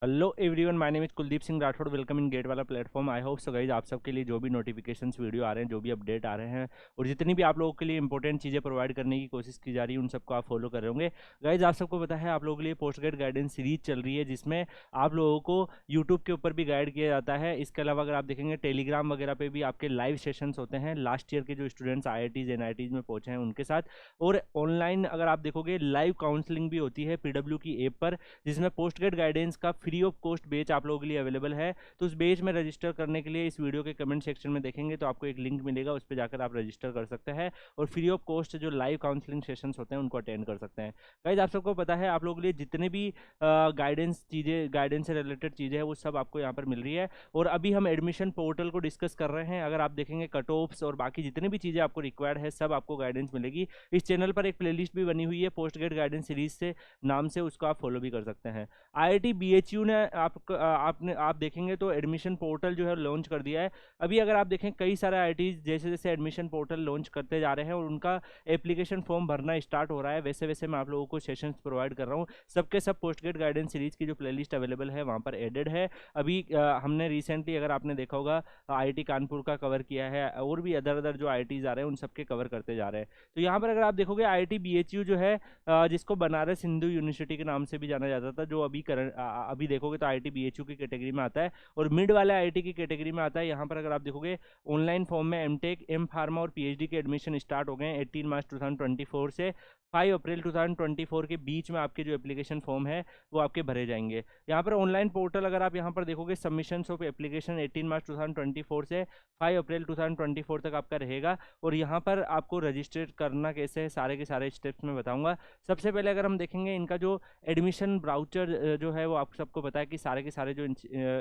Hello everyone, my name is Kuldeep Singh Rathore. Welcome in GATE वाला platform. I hope so guys आप सबके लिए जो भी नोटिफिकेशंस वीडियो आ रहे हैं, जो भी अपडेट आ रहे हैं और जितनी भी आप लोगों के लिए इंपॉर्टेंट चीज़ें प्रोवाइड करने की कोशिश की जा रही है, उन सबको आप फॉलो कर रहे होंगे। गाइज आप सबको पता है, आप लोगों के लिए पोस्ट ग्रेड गाइडेंस सीरीज चल रही है, जिसमें आप लोगों को यूट्यूब के ऊपर भी गाइड किया जाता है। इसके अलावा अगर आप देखेंगे टेलीग्राम वगैरह पे भी आपके लाइव सेशंस होते हैं लास्ट ईयर के जो स्टूडेंट्स IITs NITs में पहुंचे हैं उनके साथ। और ऑनलाइन अगर आप देखोगे लाइव काउंसलिंग भी होती है PW की ऐप पर, जिसमें पोस्ट ग्रेड गाइडेंस का फ्री ऑफ कॉस्ट बेच आप लोगों के लिए अवेलेबल है। तो उस बेच में रजिस्टर करने के लिए इस वीडियो के कमेंट सेक्शन में देखेंगे तो आपको एक लिंक मिलेगा, उस पर जाकर आप रजिस्टर कर सकते हैं और फ्री ऑफ कॉस्ट जो लाइव काउंसलिंग सेशंस होते हैं उनको अटेंड कर सकते हैं। गाइस आप सबको पता है, आप लोगों के लिए जितने भी गाइडेंस से रिलेटेड चीज़ें हैं वो सब आपको यहाँ पर मिल रही है। और अभी हम एडमिशन पोर्टल को डिस्कस कर रहे हैं। अगर आप देखेंगे कट ऑफ्स और बाकी जितनी भी चीज़ें आपको रिक्वायर्ड है सब आपको गाइडेंस मिलेगी। इस चैनल पर एक प्लेलिस्ट भी बनी हुई है पोस्ट ग्रेड गाइडेंस सीरीज से नाम से, उसको आप फॉलो भी कर सकते हैं। IIT BHU ने आप देखेंगे तो एडमिशन पोर्टल जो है लॉन्च कर दिया है। अभी अगर आप देखें कई सारे IITs जैसे जैसे एडमिशन पोर्टल लॉन्च करते जा रहे हैं और उनका एप्लीकेशन फॉर्म भरना स्टार्ट हो रहा है, वैसे वैसे मैं आप लोगों को सेशंस प्रोवाइड कर रहा हूँ। सबके सब पोस्ट ग्रेड गाइडेंस सीरीज की जो प्लेलिस्ट अवेलेबल है वहाँ पर एडेड है। अभी हमने रिसेंटली अगर आपने देखा होगा IIT कानपुर का कवर किया है और भी अदर अदर जो IITs आ रहे हैं उन सबके कवर करते जा रहे हैं। तो यहाँ पर अगर आप देखोगे IIT BHU जो है, जिसको बनारस हिंदू यूनिवर्सिटी के नाम से भी जाना जाता था, जो अभी देखोगे तो IIT BHU की कैटेगरी में आता है और मिड वाले IIT की कैटेगरी में आता है। यहाँ पर अगर आप देखोगे ऑनलाइन फॉर्म में MTech M फार्मा और PhD के एडमिशन स्टार्ट हो गए हैं 18 मार्च 2024 से 5 अप्रैल 2024 के बीच में आपके जो एप्लीकेशन फॉर्म है वो आपके भरे जाएंगे। यहाँ पर ऑनलाइन पोर्टल अगर आप यहाँ पर देखोगे सबमिशंस ऑफ एप्लीकेशन 18 मार्च 2024 से 5 अप्रैल 2024 तक आपका रहेगा। और यहाँ पर आपको रजिस्टर करना कैसे है, सारे के सारे स्टेप्स मैं बताऊँगा। सबसे पहले अगर हम देखेंगे इनका जो एडमिशन ब्राउचर जो है वो आप सबको पता है कि सारे के सारे जो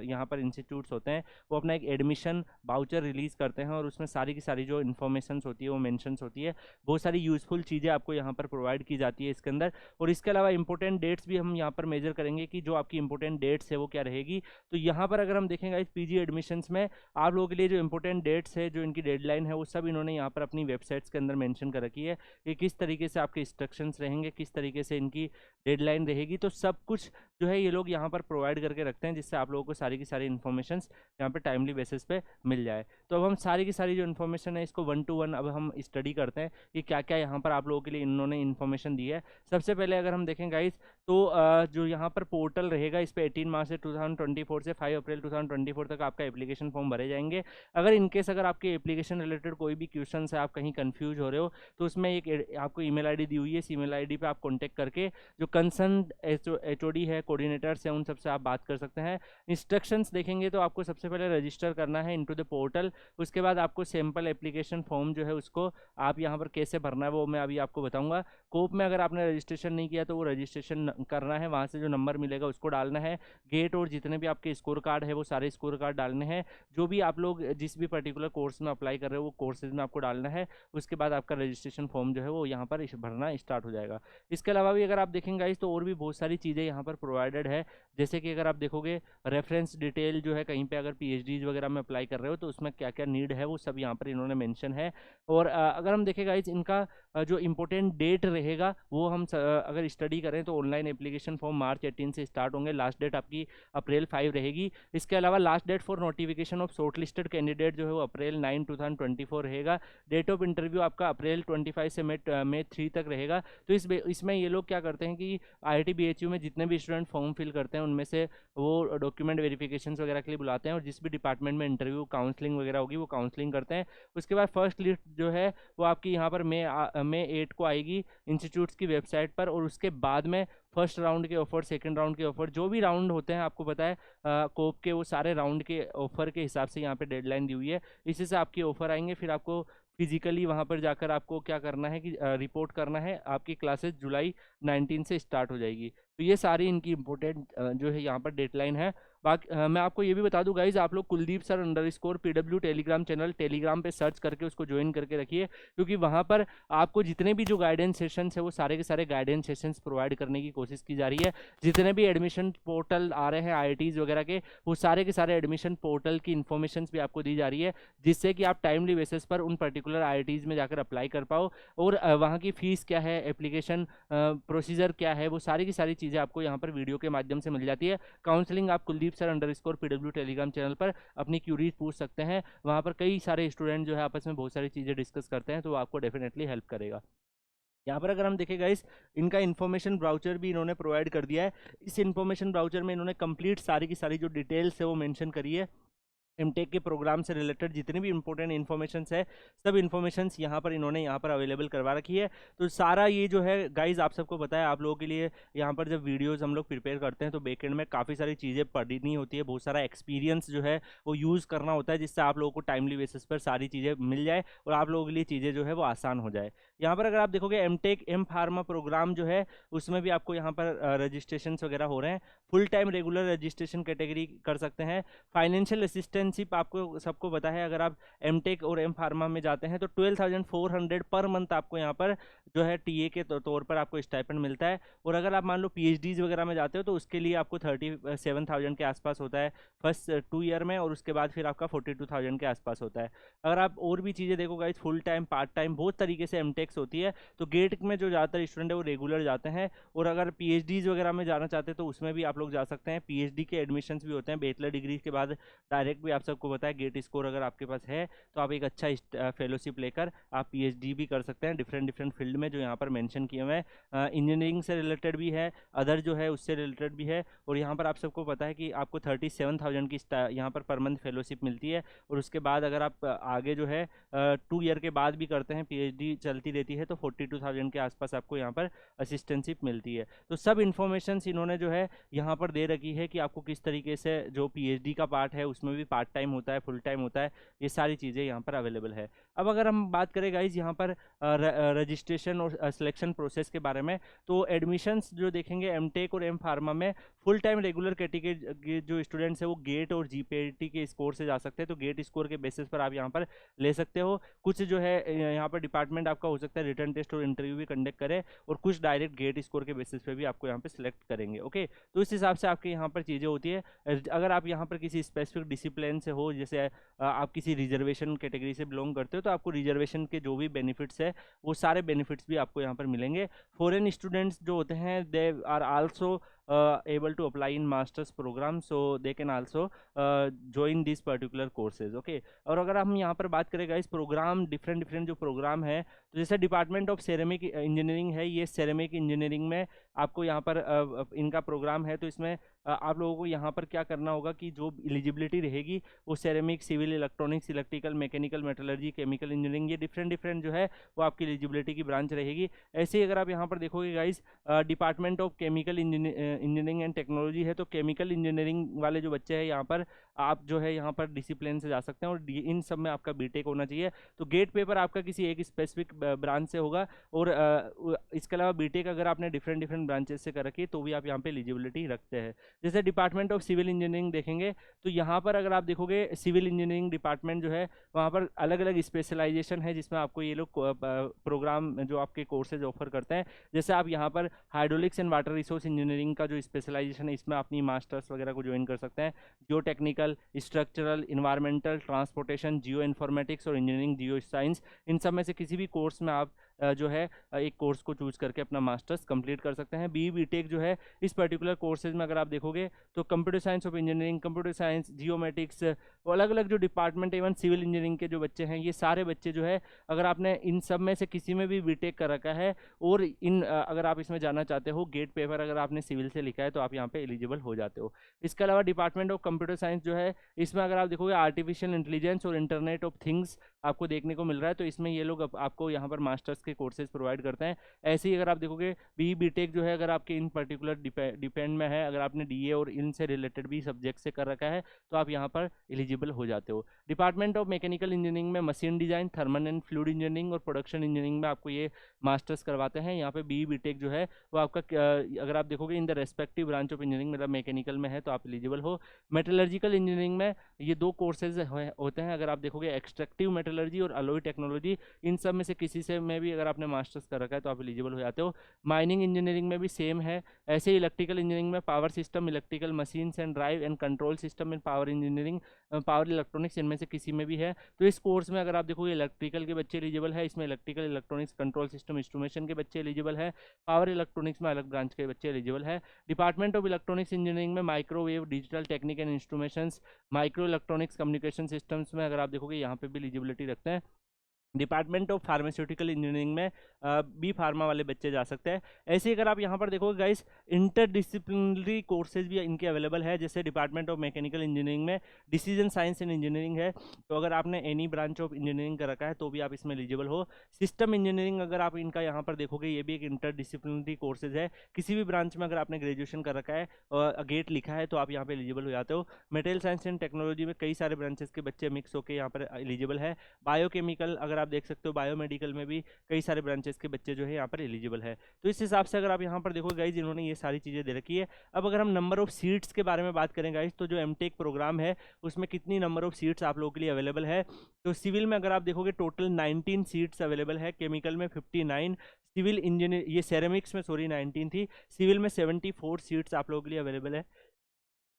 यहाँ पर इंस्टीट्यूट्स होते हैं वो अपना एक एडमिशन बाउचर रिलीज़ करते हैं और उसमें सारी की सारी जो इन्फॉर्मेशन होती है वो मेंशंस होती है। बहुत सारी यूज़फुल चीज़ें आपको यहाँ पर प्रोवाइड की जाती है इसके अंदर। और इसके अलावा इंपॉर्टेंट डेट्स भी हम यहाँ पर मेजर करेंगे कि जो आपकी इंपॉर्टेंट डेट्स है वो क्या रहेगी। तो यहाँ पर अगर हम देखेंगे इस PG एडमिशन्स में आप लोगों के लिए जो इंपॉर्टेंट डेट्स है, जो इनकी डेडलाइन है, वो सब इन्होंने यहाँ पर अपनी वेबसाइट्स के अंदर मेंशन कर रखी है कि किस तरीके से आपके इंस्ट्रक्शंस रहेंगे, किस तरीके से इनकी डेडलाइन रहेगी। तो सब कुछ जो है ये लोग यहाँ पर प्रोवाइड करके रखते हैं, जिससे आप लोगों को सारी की सारी इन्फॉर्मेशन यहाँ पर टाइमली बेसिस पे मिल जाए। तो अब हम सारी की सारी जो इन्फॉर्मेशन है इसको 1 to 1 अब हम स्टडी करते हैं कि क्या क्या यहाँ पर आप लोगों के लिए इन्होंने इन्फॉर्मेशन दी है। सबसे पहले अगर हम देखें गाइस तो जो यहाँ पर पोर्टल रहेगा इस पर 18 मार्च से 2024 से 5 अप्रैल 2024 तक आपका एप्लीकेशन फॉर्म भरे जाएंगे। अगर इनकेस अगर आपके एप्लीकेशन रिलेटेड कोई भी क्वेश्चन है, आप कहीं कन्फ्यूज हो रहे हो, तो उसमें एक आपको ईमेल ID दी हुई है। इस ईमेल ID पे आप कॉन्टैक्ट करके जो कंसर्न HOD है, कोऑर्डिनेटर्स हैं, उन सबसे आप बात कर सकते हैं। इंस्ट्रक्शंस देखेंगे तो आपको सबसे पहले रजिस्टर करना है इनटू द पोर्टल। उसके बाद आपको सैम्पल एप्लीकेशन फॉर्म जो है उसको आप यहाँ पर कैसे भरना है वो मैं अभी आपको बताऊँगा। कोप में अगर आपने रजिस्ट्रेशन नहीं किया तो वो रजिस्ट्रेशन करना है, वहाँ से जो नंबर मिलेगा उसको डालना है। गेट और जितने भी आपके स्कोर कार्ड है वो सारे स्कोर कार्ड डालने हैं, जो भी आप लोग जिस भी पर्टिकुलर कोर्स में अप्लाई कर रहे हो वो कोर्सेज में आपको डालना है। उसके बाद आपका रजिस्ट्रेशन फॉर्म जो है वो यहाँ पर भरना स्टार्ट हो जाएगा। इसके अलावा भी अगर आप देखेंगे तो और भी बहुत सारी चीज़ें यहाँ पर प्रोवाइडेड है। जैसे कि अगर आप देखोगे रेफरेंस डिटेल जो है, कहीं पे अगर PhDs वगैरह में अप्लाई कर रहे हो तो उसमें क्या क्या नीड है वो सब यहाँ पर इन्होंने मेंशन है। और अगर हम देखें गाइस इनका जो इम्पोर्टेंट डेट रहेगा वो हम अगर स्टडी करें तो ऑनलाइन एप्लीकेशन फॉर्म मार्च 18 से स्टार्ट होंगे, लास्ट डेट आपकी अप्रैल 5 रहेगी। इसके अलावा last date for notification of shortlisted candidate जो है वो अप्रैल 9 2024 रहेगा। डेट ऑफ इंटरव्यू आपका अप्रैल 25 से मई 3 तक रहेगा। तो इसमें ये लोग क्या करते हैं कि IIT BHU में जितने भी स्टूडेंट फॉर्म फिल करते हैं उनमें से वो डॉक्यूमेंट वेरिफिकेशन वगैरह के लिए बुलाते हैं और जिस भी डिपार्टमेंट में इंटरव्यू काउंसलिंग वगैरह होगी वो काउंसलिंग करते हैं। उसके बाद फर्स्ट लिस्ट जो है वो आपकी यहाँ पर मई 8 को आएगी इंस्टीट्यूट्स की वेबसाइट पर। और उसके बाद में फर्स्ट राउंड के ऑफर, सेकंड राउंड के ऑफर, जो भी राउंड होते हैं आपको पता है कोप के, वो सारे राउंड के ऑफर के हिसाब से यहाँ पे डेडलाइन दी हुई है। इसी से आपके ऑफर आएंगे, फिर आपको फिजिकली वहाँ पर जाकर आपको क्या करना है कि रिपोर्ट करना है। आपकी क्लासेस जुलाई 19 से स्टार्ट हो जाएगी। तो ये सारी इनकी इंपॉर्टेंट जो है यहाँ पर डेडलाइन है। बाकी मैं आपको ये भी बता दूं गाइज, आप लोग Kuldeep sir _PW Telegram channel Telegram पे सर्च करके उसको ज्वाइन करके रखिए, क्योंकि वहाँ पर आपको जितने भी जो गाइडेंस सेशंस है वो सारे के सारे गाइडेंस सेशंस प्रोवाइड करने की कोशिश की जा रही है। जितने भी एडमिशन पोर्टल आ रहे हैं IITs वगैरह के, वो सारे के सारे एडमिशन पोर्टल की इन्फॉर्मेशन भी आपको दी जा रही है, जिससे कि आप टाइमली बेसिस पर उन पर्टिकुलर IITs में जाकर अप्लाई कर पाओ। और वहाँ की फ़ीस क्या है, एप्लीकेशन प्रोसीजर क्या है, वो सारी की सारी चीज़ें आपको यहाँ पर वीडियो के माध्यम से मिल जाती है। काउंसलिंग आप Kuldeep sir _PW Telegram channel पर अपनी क्यूरीज पूछ सकते हैं। वहाँ पर कई सारे स्टूडेंट जो है आपस में बहुत सारी चीज़ें डिस्कस करते हैं, तो वो आपको डेफिनेटली हेल्प करेगा। यहाँ पर अगर हम देखें गाइस, इनका इन्फॉर्मेशन ब्राउचर भी इन्होंने प्रोवाइड कर दिया है। इस इन्फॉर्मेशन ब्राउचर में इन्होंने कंप्लीट सारी की सारी जो डिटेल्स है वो मेंशन करी है। एमटेक के प्रोग्राम से रिलेटेड जितनी भी इंपॉर्टेंट इन्फॉर्मेशन है, सब इन्फॉर्मेशंस यहाँ पर इन्होंने यहाँ पर अवेलेबल करवा रखी है। तो सारा ये जो है गाइज आप सबको पता है, आप लोगों के लिए यहाँ पर जब वीडियोस हम लोग प्रिपेयर करते हैं तो बैकएंड में काफ़ी सारी चीज़ें पढ़नी होती है, बहुत सारा एक्सपीरियंस जो है वो यूज़ करना होता है, जिससे आप लोगों को टाइमली बेसिस पर सारी चीज़ें मिल जाए और आप लोगों के लिए चीज़ें जो है वो आसान हो जाए। यहाँ पर अगर आप देखोगे एमटेक एम फार्मा प्रोग्राम जो है उसमें भी आपको यहाँ पर रजिस्ट्रेशन वगैरह हो रहे हैं। Full time regular registration category कर सकते हैं। फाइनेंशियल असिस्टेंशिप आपको सबको पता है, अगर आप एमटेक और एम फार्मा में जाते हैं तो 12,400 पर मंथ आपको यहाँ पर जो है टीए के तौर पर आपको स्टाइपेंड मिलता है। और अगर आप मान लो पीएचडीज वगैरह में जाते हो तो उसके लिए आपको 37,000 के आसपास होता है फर्स्ट 2 ईयर में, और उसके बाद फिर आपका 42,000 के आसपास होता है। अगर आप और भी चीज़ें देखो guys, full time part time बहुत तरीके से एमटेक्स होती है। तो गेट में जो ज़्यादातर स्टूडेंट है वो रेगुलर जाते हैं, और अगर पीएचडीज वगैरह में जाना चाहते हैं तो उसमें भी आप लोग जा सकते हैं। पीएचडी के एडमिशन्स भी होते हैं बैचलर डिग्री के बाद डायरेक्ट भी, आप सबको पता है गेट स्कोर अगर आपके पास है तो आप एक अच्छा फेलोशिप लेकर आप पीएचडी भी कर सकते हैं डिफरेंट फील्ड में जो यहाँ पर मेंशन किए हुए हैं। इंजीनियरिंग से रिलेटेड भी है, अदर जो है उससे रिलेटेड भी है। और यहाँ पर आप सबको पता है कि आपको 37,000 की यहाँ पर मंथ फेलोशिप मिलती है। और उसके बाद अगर आप आगे जो है 2 ईयर के बाद भी करते हैं, पीएचडी चलती रहती है, तो 42,000 के आसपास आपको यहाँ पर असिस्टेंटशिप मिलती है। तो सब इन्फॉर्मेशन इन्होंने जो है यहाँ पर दे रखी है कि आपको किस तरीके से जो पीएचडी का पार्ट है उसमें भी पार्ट टाइम होता है, फुल टाइम होता है, ये सारी चीज़ें यहाँ पर अवेलेबल है। अब अगर हम बात करें गाइज यहाँ पर रजिस्ट्रेशन और सिलेक्शन प्रोसेस के बारे में, तो एडमिशन्स जो देखेंगे एमटेक और एम फार्मा में फुल टाइम रेगुलर कैटेगरी के जो स्टूडेंट्स है वो गेट और जीपीटी के स्कोर से जा सकते हैं। तो गेट स्कोर के बेसिस पर आप यहाँ पर ले सकते हो। कुछ जो है यहाँ पर डिपार्टमेंट आपका हो सकता है रिटर्न टेस्ट और इंटरव्यू भी कंडक्ट करे, और कुछ डायरेक्ट गेट स्कोर के बेसिस पे भी आपको यहाँ पे सिलेक्ट करेंगे। ओके, तो इस हिसाब से आपके यहाँ पर चीज़ें होती है। अगर आप यहाँ पर किसी स्पेसिफिक डिसिप्लिन से हो, जैसे आप किसी रिजर्वेशन कैटेगरी से बिलोंग करते हो, तो आपको रिजर्वेशन के जो भी बेनिफिट्स है वो सारे बेनिफिट्स भी आपको यहाँ पर मिलेंगे। फॉरेन स्टूडेंट्स जो होते हैं they are also able to apply in masters program, so they can also join these particular courses. Okay, और अगर हम यहाँ पर बात करें इस प्रोग्राम डिफरेंट जो प्रोग्राम है, तो जैसे डिपार्टमेंट ऑफ सेरेमिक इंजीनियरिंग है, ये सेरेमिक इंजीनियरिंग में आपको यहाँ पर इनका प्रोग्राम है। तो इसमें आप लोगों को यहाँ पर क्या करना होगा कि जो एलिजिबिलिटी रहेगी वो ceramic, civil, electronics, electrical, mechanical, metallurgy, chemical engineering, ये डिफरेंट जो है वो आपकी एलिजिबिलिटी की ब्रांच रहेगी। ऐसे ही अगर आप यहाँ पर देखोगे guys department of chemical engineering and technology है, तो केमिकल इंजीनियरिंग वाले जो बच्चे हैं यहाँ पर आप जो है यहाँ पर डिसिप्लिन से जा सकते हैं, और इन सब में आपका बीटेक होना चाहिए। तो गेट पेपर आपका किसी एक स्पेसिफिक ब्रांच से होगा, और इसके अलावा बीटेक अगर आपने डिफरेंट ब्रांचेस से कर रखी तो भी आप यहाँ पे एलिजिबिलिटी रखते हैं। जैसे डिपार्टमेंट ऑफ सिविल इंजीनियरिंग देखेंगे तो यहाँ पर अगर आप देखोगे सिविल इंजीनियरिंग डिपार्टमेंट जो है वहाँ पर अलग अलग स्पेशलाइजेशन है, जिसमें आपको ये लोग प्रोग्राम जो आपके कोर्सेज ऑफर करते हैं। जैसे आप यहाँ पर hydraulics and water resource engineering का जो स्पेशलाइजेशन है इसमें अपनी मास्टर्स वगैरह को ज्वाइन कर सकते हैं। जियो technical, structural, environmental, transportation, geo informatics और इंजीनियरिंग जियो साइंस, इन सब में से किसी भी कोर्स में आप जो है एक कोर्स को चूज करके अपना मास्टर्स कंप्लीट कर सकते हैं। बीटेक जो है इस पर्टिकुलर कोर्सेज में अगर आप देखोगे तो computer science of engineering, computer science, geomatics, अलग अलग जो डिपार्टमेंट इवन सिविल इंजीनियरिंग के जो बच्चे हैं, ये सारे बच्चे जो है अगर आपने इन सब में से किसी में भी बीटेक कर रखा है और अगर आप इसमें जाना चाहते हो, गेट पेपर अगर आपने सिविल से लिखा है तो आप यहाँ पे एलिजिबल हो जाते हो। इसके अलावा डिपार्टमेंट ऑफ कंप्यूटर साइंस जो है इसमें अगर आप देखोगे आर्टिफिशियल इंटेलिजेंस और इंटरनेट ऑफ थिंग्स आपको देखने को मिल रहा है, तो इसमें ये लोग आपको यहाँ पर मास्टर्स के कोर्सेज प्रोवाइड करते हैं। ऐसे ही अगर आप देखोगे बीटेक जो है अगर आपके इन पर्टिकुलर डिपेंड में है, अगर आपने डीए और इनसे रिलेटेड भी सब्जेक्ट से कर रखा है तो आप यहाँ पर एलिजिबल हो जाते हो। डिपार्टमेंट ऑफ मैकेनिकल इंजीनियरिंग में machine design, thermal and fluid engineering और प्रोडक्शन इंजीनियरिंग में आपको ये मास्टर्स करवाते हैं। यहाँ पे बीटेक जो है वो आपका अगर आप देखोगे in the respective branch of engineering, मतलब मैकेनिकल में है तो आप एलिजिबल हो। मेटलर्जिकल इंजीनियरिंग में ये 2 कोर्सेज होते हैं। अगर आप देखोगे एक्सट्रैक्टिव मेटलर्जी और अलॉय टेक्नोलॉजी, इन सब में से किसी से में भी अगर आपने मास्टर्स कर रखा है तो आप एलिजिबल हो जाते हो। माइनिंग इंजीनियरिंग में भी सेम है। ऐसे ही इलेक्ट्रिकल इंजीनियरिंग में power system, electrical machines and drive and control system in power engineering, power electronics, इनमें से किसी में भी है। तो इस कोर्स में अगर आप देखोगे इलेक्ट्रिकल के बच्चे एलिजिबल है, इसमें electrical, electronics, control system, instrumentation के बच्चे एलिजिबल है। पावर इलेक्ट्रॉनिक्स में अलग ब्रांच के बच्चे एलिजिबल है। डिपार्टमेंट ऑफ इलेक्ट्रॉनिक्स इंजीनियरिंग में microwave, digital technique and instrumentations, micro electronics, communication systems में अगर आप देखोगे यहाँ पे भी एलिजिबिलिटी रखते हैं। डिपार्टमेंट ऑफ फार्मास्यूटिकल इंजीनियरिंग में बी फार्मा वाले बच्चे जा सकते हैं। ऐसे ही अगर आप यहाँ पर देखोगे गाइस, इंटरडिसिप्लिनरी कोर्सेज भी इनके अवेलेबल है। जैसे डिपार्टमेंट ऑफ मैकेनिकल इंजीनियरिंग में डिसीजन साइंस एंड इंजीनियरिंग है, तो अगर आपने एनी ब्रांच ऑफ इंजीनियरिंग कर रखा है तो भी आप इसमें एलिजिबल हो। सिस्टम इंजीनियरिंग अगर आप इनका यहाँ पर देखोगे, ये भी एक इंटरडिसिप्लिनरी कोर्सेज है। किसी भी ब्रांच में अगर आपने ग्रेजुएशन कर रखा है और गेट लिखा है तो आप यहाँ पर एलिजिबल हो जाते हो। मटेरियल साइंस एंड टेक्नोलॉजी में कई सारे ब्रांचेस के बच्चे मिक्स होकर यहाँ पर एलिजिबल है। बायोकेमिकल अगर आप देख सकते हो, बायोमेडिकल में भी कई सारे ब्रांचेस के बच्चे जो है यहाँ पर एलिजिबल है। तो इस हिसाब से अगर आप यहाँ पर देखो गाइज, इन्होंने ये सारी चीज़ें दे रखी है। अब अगर हम नंबर ऑफ सीट्स के बारे में बात करें गाइज, तो जो एमटेक प्रोग्राम है उसमें कितनी नंबर ऑफ सीट्स आप लोगों के लिए अवेलेबल है। तो सिविल में अगर आप देखोगे टोटल 19 सीट्स अवेलेबल है, केमिकल में 59, सिविल इंजीनियर ये सेरेमिक्स में 19 थी, सिविल में 74 सीट्स आप लोगों के लिए अवेलेबल है।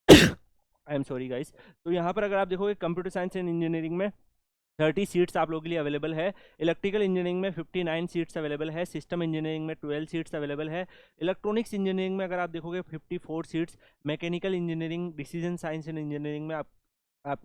I am sorry guys. तो यहाँ पर अगर आप देखोगे कंप्यूटर साइंस एंड इंजीनियरिंग में 30 सीट्स आप लोगों के लिए अवेलेबल है। इलेक्ट्रिकल इंजीनियरिंग में 59 सीट्स अवेलेबल है। सिस्टम इंजीनियरिंग में 12 सीट्स अवेलेबल है। इलेक्ट्रॉनिक्स इंजीनियरिंग में अगर आप देखोगे 54 seats. Mechanical engineering, decision science and engineering में आप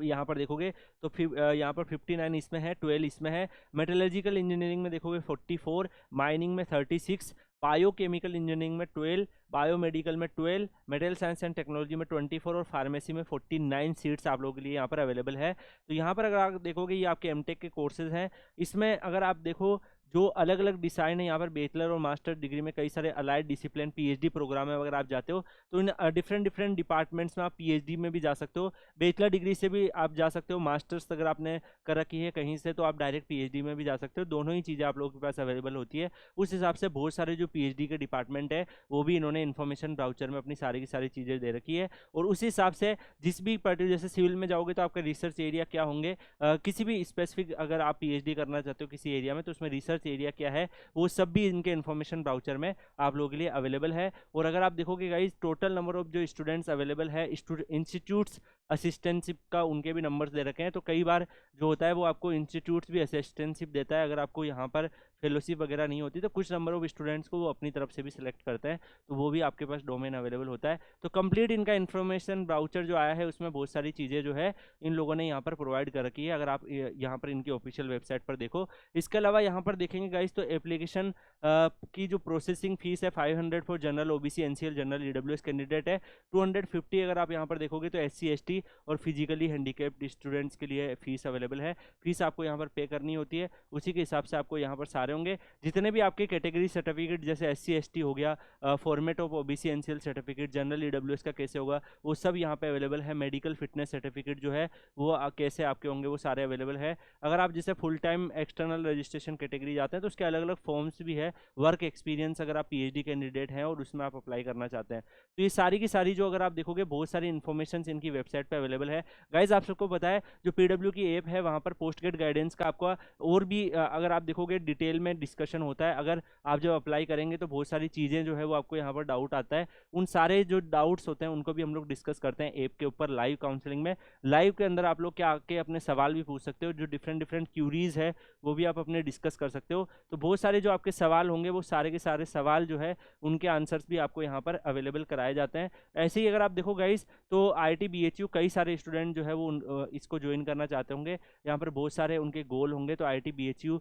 यहाँ पर देखोगे तो फिर यहाँ पर 59 इसमें है, 12 इसमें है। मेटलर्जिकल इंजीनियरिंग में देखोगे 44, माइनिंग में 36, बायोकेमिकल इंजीनियरिंग में 12, बायोमेडिकल में 12, मटेरियल साइंस एंड टेक्नोलॉजी में 24 और फार्मेसी में 49 सीट्स आप लोगों के लिए यहाँ पर अवेलेबल है। तो यहाँ पर अगर आप देखोगे ये आपके एमटेक के कोर्सेज हैं। इसमें अगर आप देखो जो अलग अलग डिसाइन है यहाँ पर बैचलर और मास्टर डिग्री में कई सारे अलाइड डिसिप्लिन पीएचडी प्रोग्राम है। अगर आप जाते हो तो इन डिफरेंट डिपार्टमेंट्स में आप पीएचडी में भी जा सकते हो। बैचलर डिग्री से भी आप जा सकते हो। मास्टर्स अगर आपने कर रखी है कहीं से तो आप डायरेक्ट पीएचडी में भी जा सकते हो। दोनों ही चीज़ें आप लोगों के पास अवेलेबल होती है। उस हिसाब से बहुत सारे जो पीएचडी के डिपार्टमेंट है वो भी इन्होंने इन्फॉर्मेशन ब्राउचर में अपनी सारी की सारी चीज़ें दे रखी है। और उसी हिसाब से जिस भी पर्टिकुलर, जैसे सिविल में जाओगे तो आपका रिसर्च एरिया क्या होंगे, किसी भी स्पेसिफिक अगर आप पीएचडी करना चाहते हो किसी एरिया में तो उसमें रिसर्च एरिया क्या है वो सब भी इनके इन्फॉर्मेशन ब्राउचर में आप लोगों के लिए अवेलेबल है। और अगर आप देखोगे गाइज टोटल नंबर ऑफ जो स्टूडेंट्स अवेलेबल है, इंस्टीट्यूट्स असिस्टेंटशिप का उनके भी नंबर्स दे रखे हैं। तो कई बार जो होता है वो आपको इंस्टीट्यूट्स भी असिस्टेंटशिप देता है। अगर आपको यहाँ पर फेलोशिप वगैरह नहीं होती तो कुछ नंबर ऑफ स्टूडेंट्स को वो अपनी तरफ से भी सिलेक्ट करते हैं, तो वो भी आपके पास डोमेन अवेलेबल होता है। तो कंप्लीट इनका इन्फॉर्मेशन ब्राउचर जो आया है उसमें बहुत सारी चीज़ें जो है इन लोगों ने यहाँ पर प्रोवाइड कर रखी है। अगर आप यहाँ पर इनकी ऑफिशियल वेबसाइट पर देखो। इसके अलावा यहाँ पर देखेंगे गाइज तो एप्लीकेशन की जो प्रोसेसिंग फीस है 500 for general OBC NCL general EWS candidate है। 250 अगर आप यहाँ पर देखोगे तो एससी एसटी और फिजिकली हैंडीकैप्ड स्टूडेंट्स के लिए फीस अवेलेबल है। फीस आपको यहाँ पर पे करनी होती है, उसी के हिसाब से आपको यहाँ पर सारे होंगे। जितने भी आपके कैटेगरी सर्टिफिकेट जैसे एससी एसटी हो गया, format of OBC NCL certificate, general EWS का कैसे होगा वो सब यहाँ पे अवेलेबल है। मेडिकल फिटनेस सर्टिफिकेट जो है वो कैसे आपके होंगे वो सारे अवेलेबल है। अगर आप जैसे full time external registration category जाते हैं तो उसके अलग अलग फॉर्म्स भी है। वर्क एक्सपीरियंस अगर आप पीएचडी कैंडिडेट हैं और उसमें आप अप्लाई करना चाहते हैं तो ये सारी की सारी जो अगर आप देखोगे बहुत सारी इन्फॉर्मेशन इनकी वेबसाइट पर अवेलेबल है। गाइज आप सबको पता है जो पीडब्ल्यू की ऐप है वहाँ पर पोस्ट गेट गाइडेंस का आपका और भी अगर आप देखोगे डिटेल में डिस्कशन होता है। अगर आप जब अप्लाई करेंगे तो बहुत सारी चीज़ें जो है वो आपको यहाँ पर डाउट आता है, उन सारे जो डाउट्स होते हैं उनको भी हम लोग डिस्कस करते हैं ऐप के ऊपर लाइव काउंसलिंग में। लाइव के अंदर आप लोग क्या आके अपने सवाल भी पूछ सकते हो, जो डिफरेंट क्यूरीज है वो भी आप अपने डिस्कस कर सकते हो। तो बहुत सारे जो आपके सवाल होंगे वो सारे के सारे सवाल जो है उनके आंसर्स भी आपको यहाँ पर अवेलेबल कराए जाते हैं। ऐसे ही अगर आप देखो गाइज तो IIT BHU कई सारे स्टूडेंट जो है वो इसको ज्वाइन करना चाहते होंगे। यहाँ पर बहुत सारे उनके गोल होंगे, तो IIT BHU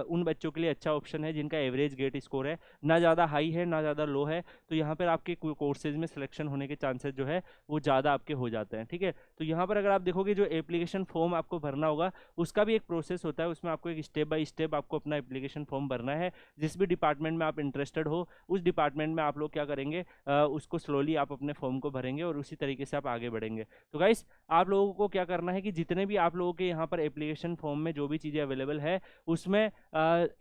उन बच्चों के लिए अच्छा ऑप्शन है जिनका एवरेज गेट स्कोर है, ना ज़्यादा हाई है ना ज़्यादा लो है। तो यहाँ पर आपके कोर्सेज में सिलेक्शन होने के चांसेस जो है वो ज़्यादा आपके हो जाते हैं। ठीक है, तो यहाँ पर अगर आप देखोगे जो एप्लीकेशन फॉर्म आपको भरना होगा उसका भी एक प्रोसेस होता है। उसमें आपको एक स्टेप बाय स्टेप आपको अपना एप्लीकेशन फॉर्म भरना है। जिस भी डिपार्टमेंट में आप इंटरेस्टेड हो उस डिपार्टमेंट में आप लोग क्या करेंगे, उसको स्लोली आप अपने फॉर्म को भरेंगे और उसी तरीके से आप आगे बढ़ेंगे। तो गाइस आप लोगों को क्या करना है कि जितने भी आप लोगों के यहाँ पर एप्लीकेशन फॉर्म में जो भी चीज़ें अवेलेबल है उसमें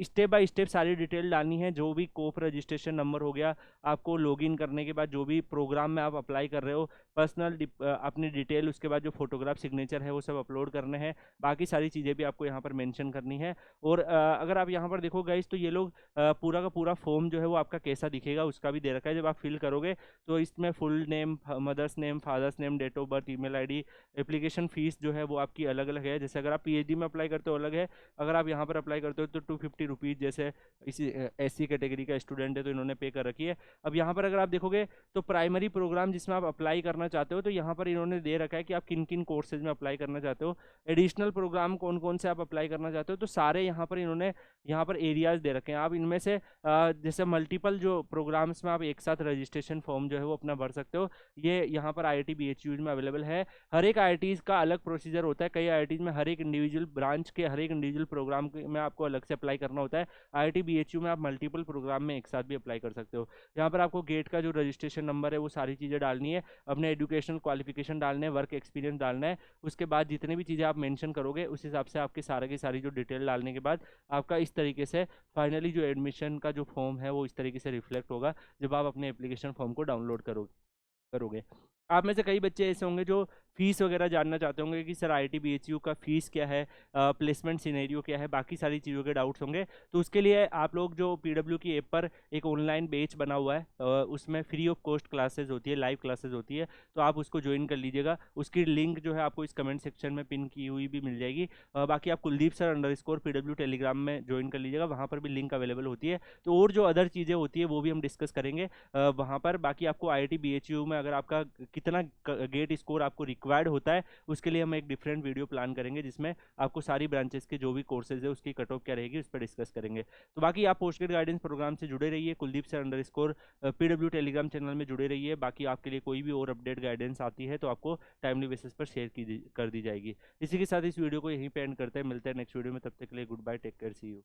स्टेप बाय स्टेप सारी डिटेल डालनी है। जो भी कोप रजिस्ट्रेशन नंबर हो गया, आपको लॉगिन करने के बाद जो भी प्रोग्राम में आप अप्लाई कर रहे हो, पर्सनल अपनी डिटेल, उसके बाद जो फोटोग्राफ सिग्नेचर है वो सब अपलोड करने हैं। बाकी सारी चीज़ें भी आपको यहाँ पर मेंशन करनी है। और अगर आप यहाँ पर देखो गाइस, तो ये लोग पूरा का पूरा फॉर्म जो है वो आपका कैसा दिखेगा उसका भी दे रखा है। जब आप फिल करोगे तो इसमें full name, mother's name, father's name, date of birth, email ID, application fees जो है वो आपकी अलग अलग है। जैसे अगर आप पीएचडी में अप्लाई करते हो अलग है, अगर आप यहाँ पर अप्लाई करते हो तो 250 रुपीज़, जैसे इसी एससी कैटेगरी का स्टूडेंट है तो इन्होंने पे कर रखी है। अब यहाँ पर अगर आप देखोगे तो प्राइमरी प्रोग्राम जिसमें आप अप्लाई करना चाहते हो, तो यहाँ पर इन्होंने दे रखा है कि आप किन किन कोर्सेज में अप्लाई करना चाहते हो। एडिशनल प्रोग्राम कौन कौन से आप अप्लाई करना चाहते हो, तो सारे यहाँ पर इन्होंने यहाँ पर एरियाज दे रखे हैं। आप इनमें से जैसे मल्टीपल जो प्रोग्राम्स में आप एक साथ रजिस्ट्रेशन फॉर्म जो है वो अपना भर सकते हो। ये यहाँ पर IIT BHU में अवेलेबल है। हर एक IITs का अलग प्रोसीजर होता है। कई IITs में हर एक इंडिविजुअल ब्रांच के हर एक इंडिविजुअल प्रोग्राम में आपको अलग से अप्लाई करना होता है। IIT BHU में आप मल्टीपल प्रोग्राम में एक साथ भी अप्लाई कर सकते हो। यहाँ पर आपको गेट का जो रजिस्ट्रेशन नंबर है वो सारी चीज़ें डालनी है, अपने एजुकेशनल क्वालिफिकेशन डालना है, वर्क एक्सपीरियंस डालना है। उसके बाद जितनी भी चीज़ें आप मेंशन करोगे उस हिसाब से आपके सारे की सारी जो डिटेल डालने के बाद आपका इस तरीके से फाइनली जो एडमिशन का जो फॉर्म है वो इस तरीके से रिफ्लेक्ट होगा जब आप अपने एप्लीकेशन फॉर्म को डाउनलोड करोगे। आप में से कई बच्चे ऐसे होंगे जो फीस वगैरह जानना चाहते होंगे कि सर IIT BHU का फीस क्या है, प्लेसमेंट सिनेरियो क्या है, बाकी सारी चीज़ों के डाउट्स होंगे। तो उसके लिए आप लोग जो PW की ऐप पर एक ऑनलाइन बैच बना हुआ है, उसमें फ्री ऑफ कॉस्ट क्लासेस होती है, लाइव क्लासेस होती है, तो आप उसको ज्वाइन कर लीजिएगा। उसकी लिंक जो है आपको इस कमेंट सेक्शन में पिन की हुई भी मिल जाएगी। बाकी आप कुलदीप सर _PW टेलीग्राम में ज्वाइन कर लीजिएगा, वहाँ पर भी लिंक अवेलेबल होती है। तो और जो अदर चीज़ें होती है वो भी हम डिस्कस करेंगे वहाँ पर। बाकी आपको IIT BHU में अगर आपका कितना गेट स्कोर आपको रिक्वायर्ड होता है, उसके लिए हम एक डिफरेंट वीडियो प्लान करेंगे जिसमें आपको सारी ब्रांचेस के जो भी कोर्सेज है उसकी कट ऑफ क्या रहेगी उस पर डिस्कस करेंगे। तो बाकी आप पोस्ट ग्रेड गाइडेंस प्रोग्राम से जुड़े रहिए, Kuldeep sir _PW Telegram channel में जुड़े रहिए। बाकी आपके लिए कोई भी और अपडेट गाइडेंस आती है तो आपको टाइमली बेसिस पर शेयर कर दी जाएगी। इसी के साथ इस वीडियो को यहीं पे एंड करते हैं, मिलते हैं नेक्स्ट वीडियो में। तब तक के लिए goodbye, take care, see you.